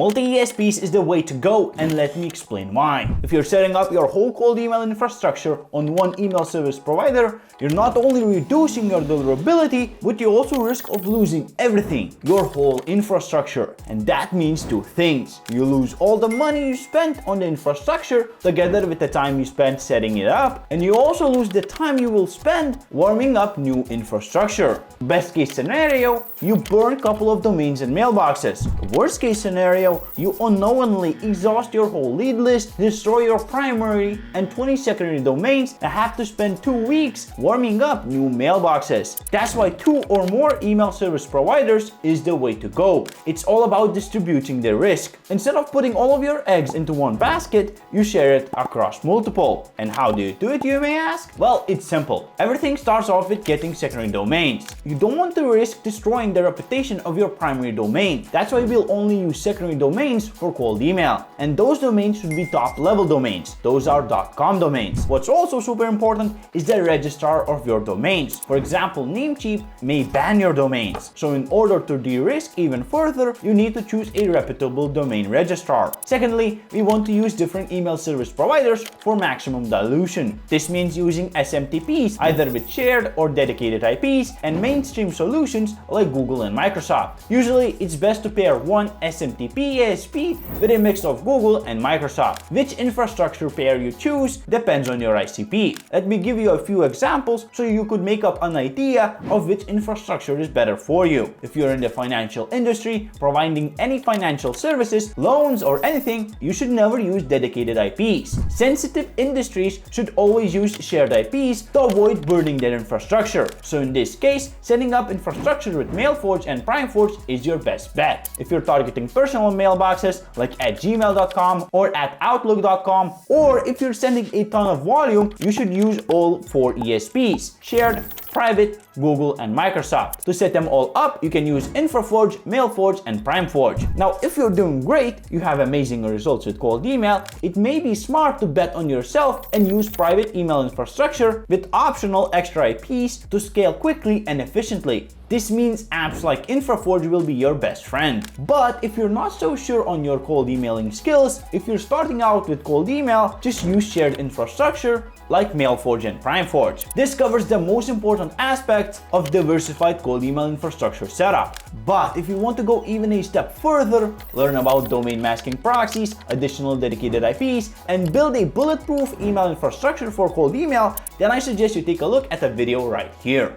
Multi-ESPs is the way to go, and let me explain why. If you're setting up your whole cold email infrastructure on one email service provider, you're not only reducing your deliverability, but you also risk of losing everything, your whole infrastructure. And that means two things. You lose all the money you spent on the infrastructure together with the time you spent setting it up, and you also lose the time you will spend warming up new infrastructure. Best case scenario, you burn a couple of domains and mailboxes. Worst case scenario, you unknowingly exhaust your whole lead list, destroy your primary and 20 secondary domains, and have to spend 2 weeks warming up new mailboxes. That's why 2 or more email service providers is the way to go. It's all about distributing the risk. Instead of putting all of your eggs into one basket, you share it across multiple. And how do you do it, you may ask? Well, it's simple. Everything starts off with getting secondary domains. You don't want to risk destroying the reputation of your primary domain. That's why we'll only use secondary domains for cold email. And those domains should be top level domains. Those are .com domains. What's also super important is the registrar of your domains. For example, Namecheap may ban your domains. So in order to de-risk even further, you need to choose a reputable domain registrar. Secondly, we want to use different email service providers for maximum dilution. This means using SMTPs, either with shared or dedicated IPs, and mainstream solutions like Google and Microsoft. Usually, it's best to pair one SMTP ASP with a mix of Google and Microsoft. Which infrastructure pair you choose depends on your ICP. Let me give you a few examples so you could make up an idea of which infrastructure is better for you. If you're in the financial industry, providing any financial services, loans, or anything, you should never use dedicated IPs. Sensitive industries should always use shared IPs to avoid burning their infrastructure. So in this case, setting up infrastructure with Mailforge and Primeforge is your best bet. If you're targeting personal mailboxes like at gmail.com or at outlook.com, or if you're sending a ton of volume, you should use all 4 ESPs: shared, private, Google, and Microsoft. To set them all up, you can use InfraForge, Mailforge, and Primeforge. Now, if you're doing great, you have amazing results with cold email, it may be smart to bet on yourself and use private email infrastructure with optional extra IPs to scale quickly and efficiently. This means apps like InfraForge will be your best friend. But if you're not so sure on your cold emailing skills, if you're starting out with cold email, just use shared infrastructure like Mailforge and Primeforge. This covers the most important aspects of diversified cold email infrastructure setup. But if you want to go even a step further, learn about domain masking proxies, additional dedicated IPs, and build a bulletproof email infrastructure for cold email, then I suggest you take a look at the video right here.